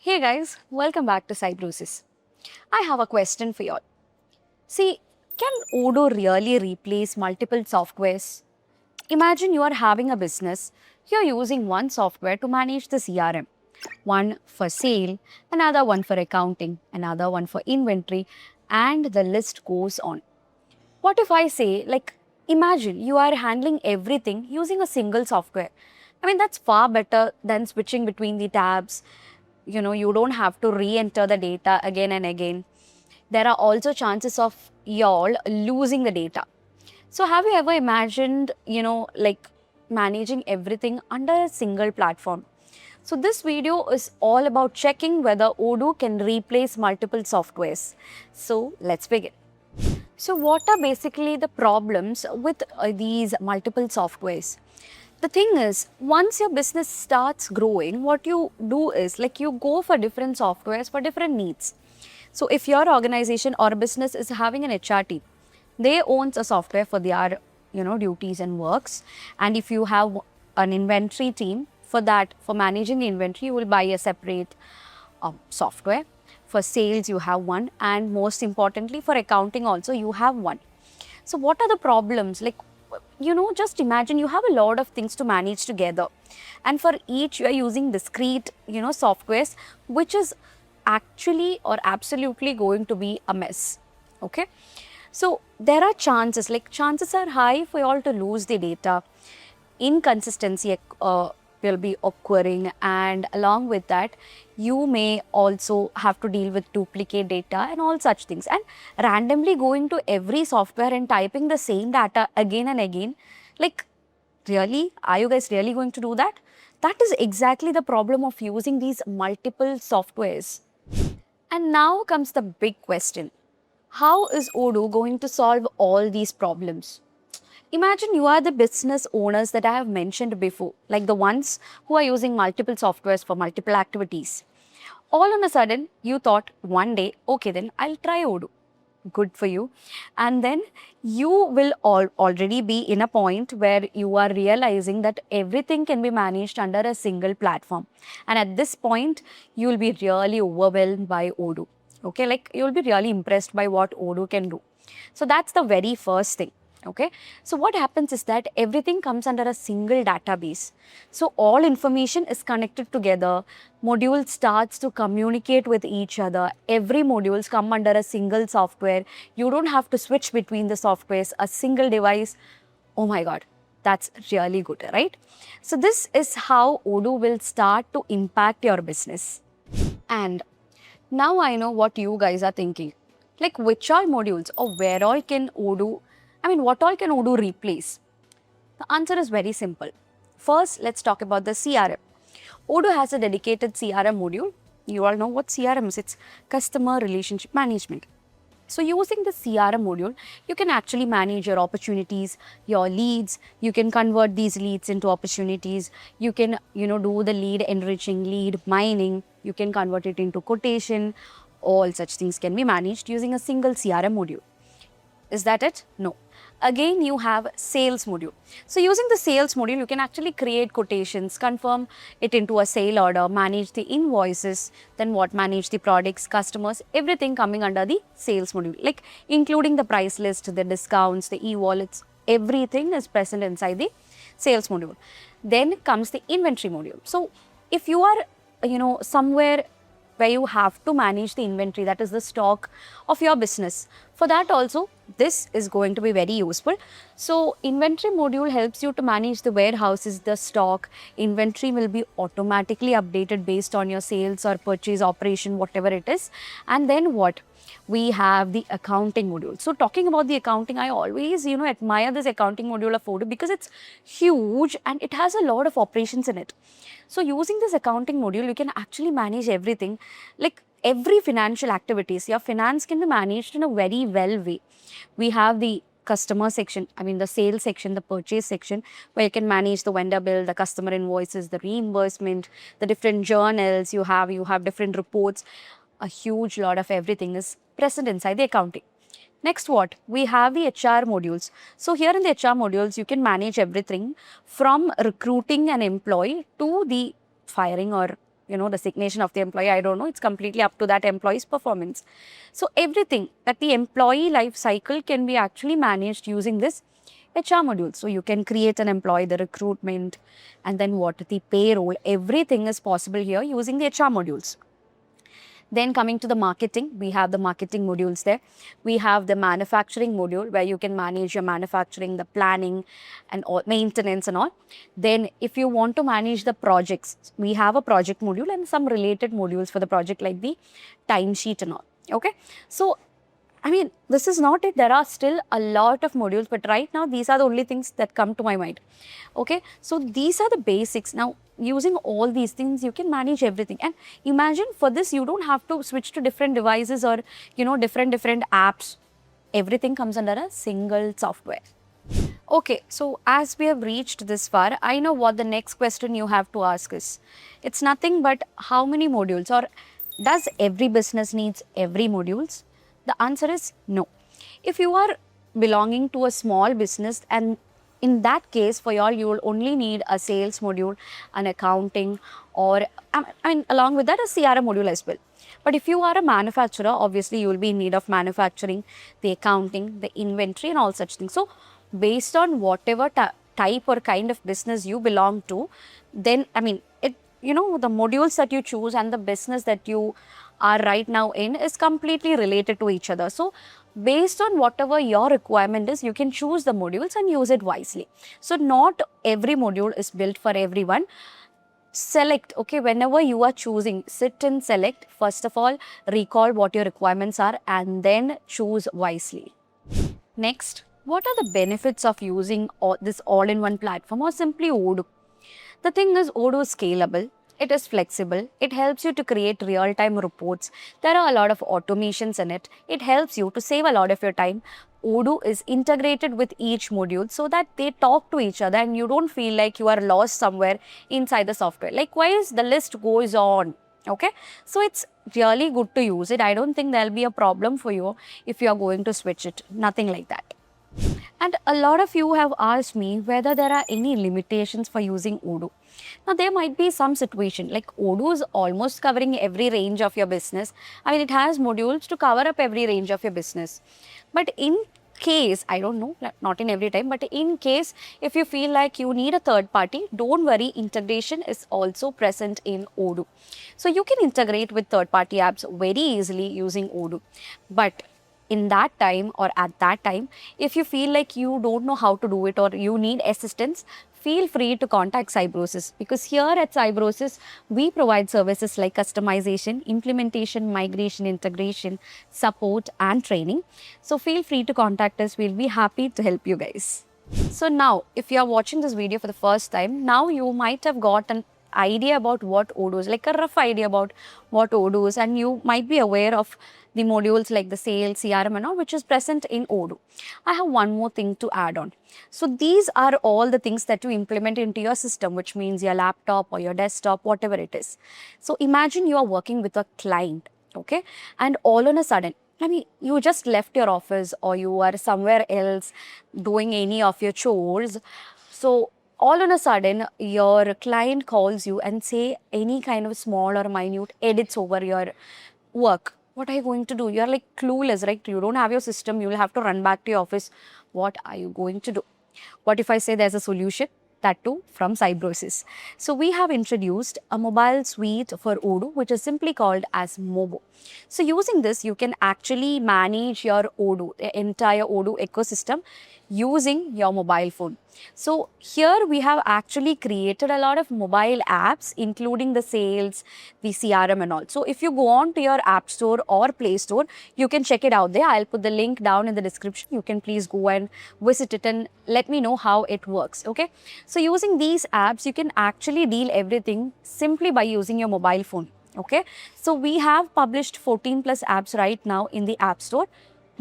Hey guys, welcome back to Cybrosys. I have a question for you all. See, can Odoo really replace multiple softwares? Imagine you are having a business, you're using one software to manage the CRM, one for sale, another one for accounting, another one for inventory, and the list goes on. What if I say, imagine you are handling everything using a single software? I mean, that's far better than switching between the tabs. You don't have to re-enter the data again and again. There are also chances of y'all losing the data. So have you ever imagined, managing everything under a single platform? So this video is all about checking whether Odoo can replace multiple softwares. So let's begin. So what are basically the problems with these multiple softwares? The thing is, once your business starts growing, what you do is you go for different softwares for different needs. So if your organization or business is having an HR team, they owns a software for their duties and works. And if you have an inventory team, for managing the inventory, you will buy a separate software. For sales, you have one, and most importantly, for accounting also, you have one. So what are the problems? Just imagine you have a lot of things to manage together, and for each you are using discrete, softwares, which is actually or absolutely going to be a mess. Okay. So there are chances are high for you all to lose the data. Inconsistency will be occurring, and along with that you may also have to deal with duplicate data and all such things, and randomly going to every software and typing the same data again and again. Really, are you guys really going to do that? That is exactly the problem of using these multiple softwares. And now comes the big question: how is Odoo going to solve all these problems? Imagine you are the business owners that I have mentioned before, like the ones who are using multiple softwares for multiple activities. All on a sudden, you thought one day, okay, then I'll try Odoo. Good for you. And then you will already be in a point where you are realizing that everything can be managed under a single platform. And at this point, you will be really overwhelmed by Odoo. Okay, you'll be really impressed by what Odoo can do. So that's the very first thing. Okay, so what happens is that everything comes under a single database. So all information is connected together. Module starts to communicate with each other. Every modules come under a single software. You don't have to switch between the softwares, a single device. Oh my God, that's really good, right? So this is how Odoo will start to impact your business. And now I know what you guys are thinking. Like which all modules or where all can Odoo, what all can Odoo replace? The answer is very simple. First, let's talk about the CRM. Odoo has a dedicated CRM module. You all know what CRM is. It's Customer Relationship Management. So using the CRM module, you can actually manage your opportunities, your leads. You can convert these leads into opportunities. You can, do the lead enriching, lead mining. You can convert it into quotation. All such things can be managed using a single CRM module. Is that it? No. Again, you have sales module. So using the sales module, you can actually create quotations, confirm it into a sale order, manage the invoices, then manage the products, customers, everything coming under the sales module, like including the price list, the discounts, the e-wallets, everything is present inside the sales module. Then comes the inventory module. So if you are, somewhere where you have to manage the inventory, that is the stock of your business. For that also, this is going to be very useful. So inventory module helps you to manage the warehouses, the stock. Inventory will be automatically updated based on your sales or purchase operation, whatever it is. And then what? We have the accounting module. So talking about the accounting, I always, admire this accounting module of Odoo because it's huge and it has a lot of operations in it. So using this accounting module, you can actually manage everything, like every financial activities. Your finance can be managed in a very well way. We have the customer section, the sales section, the purchase section, where you can manage the vendor bill, the customer invoices, the reimbursement, the different journals you have different reports. A huge lot of everything is present inside the accounting. Next, what? We have the HR modules. So here in the HR modules, you can manage everything from recruiting an employee to the firing or designation of the employee, I don't know. It's completely up to that employee's performance. So everything that the employee life cycle can be actually managed using this HR module. So you can create an employee, the recruitment, and then what the payroll, everything is possible here using the HR modules. Then coming to the marketing, we have the marketing modules there. We have the manufacturing module where you can manage your manufacturing, the planning and all, maintenance and all. Then if you want to manage the projects, we have a project module and some related modules for the project like the timesheet and all. Okay. So I mean, this is not it. There are still a lot of modules, but right now these are the only things that come to my mind. Okay, so these are the basics. Now, using all these things, you can manage everything. And imagine for this, you don't have to switch to different devices or different apps. Everything comes under a single software. Okay, so as we have reached this far, I know what the next question you have to ask is. It's nothing but how many modules, or does every business needs every modules? The answer is no. If you are belonging to a small business, and in that case, for y'all, you will only need a sales module, an accounting, or along with that, a CRM module as well. But if you are a manufacturer, obviously you will be in need of manufacturing, the accounting, the inventory, and all such things. So, based on whatever type or kind of business you belong to, then the modules that you choose and the business that you are right now in is completely related to each other. So, based on whatever your requirement is, you can choose the modules and use it wisely. So, not every module is built for everyone. Select, okay, whenever you are choosing, sit and select. First of all, recall what your requirements are and then choose wisely. Next, what are the benefits of using this all-in-one platform or simply Odoo? The thing is, Odoo is scalable, it is flexible, it helps you to create real-time reports. There are a lot of automations in it. It helps you to save a lot of your time. Odoo is integrated with each module so that they talk to each other and you don't feel like you are lost somewhere inside the software. Likewise, the list goes on. Okay, so it's really good to use it. I don't think there'll be a problem for you if you are going to switch it. Nothing like that. And a lot of you have asked me whether there are any limitations for using Odoo. Now, there might be some situation like Odoo is almost covering every range of your business. I mean, it has modules to cover up every range of your business. But in case, I don't know, not in every time, but in case if you feel like you need a third party, don't worry, integration is also present in Odoo. So, you can integrate with third party apps very easily using Odoo. But in that time or at that time, if you feel like you don't know how to do it or you need assistance, feel free to contact Cybrosys, because here at Cybrosys, we provide services like customization, implementation, migration, integration, support and training. So feel free to contact us. We'll be happy to help you guys. So now, if you are watching this video for the first time, now you might have got an idea about what Odoo is, like a rough idea about what Odoo is, and you might be aware of the modules like the sales, CRM and all, which is present in Odoo. I have one more thing to add on. So these are all the things that you implement into your system, which means your laptop or your desktop, whatever it is. So imagine you are working with a client, okay, and all on a sudden, I mean, you just left your office or you are somewhere else doing any of your chores. So all on a sudden, your client calls you and say any kind of small or minute edits over your work. What are you going to do? You're like clueless, right? You don't have your system. You will have to run back to your office. What are you going to do? What if I say there's a solution? That too from Cybrosys. So we have introduced a mobile suite for Odoo, which is simply called as Mobo. So using this, you can actually manage your Odoo, the entire Odoo ecosystem using your mobile phone. So here we have actually created a lot of mobile apps, including the sales, the CRM and all. So if you go on to your App Store or Play Store, you can check it out there. I'll put the link down in the description. You can please go and visit it and let me know how it works. Okay. So using these apps, you can actually deal everything simply by using your mobile phone. Okay. So we have published 14 plus apps right now in the App Store.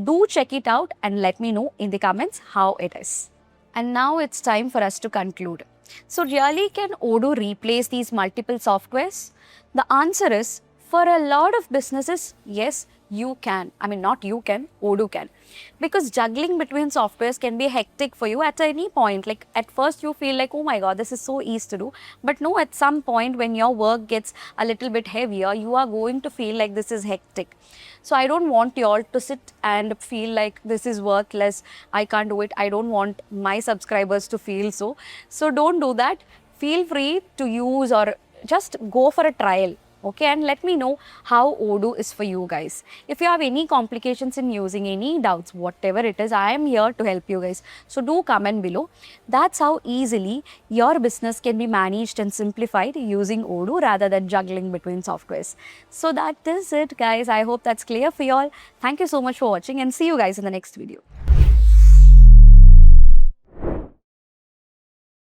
Do check it out and let me know in the comments how it is. And now it's time for us to conclude. So really, can Odoo replace these multiple softwares? The answer is For a lot of businesses, yes, you can. I mean, not you can, Odoo can. Because juggling between softwares can be hectic for you at any point. Like at first you feel like, oh my God, this is so easy to do. But no, at some point when your work gets a little bit heavier, you are going to feel like this is hectic. So I don't want you all to sit and feel like this is worthless. I can't do it. I don't want my subscribers to feel so. So don't do that. Feel free to use or just go for a trial. Okay, and let me know how Odoo is for you guys. If you have any complications in using, any doubts, whatever it is, I am here to help you guys. So do comment below. That's how easily your business can be managed and simplified using Odoo rather than juggling between softwares. So that is it, guys. I hope that's clear for you all. Thank you so much for watching and see you guys in the next video.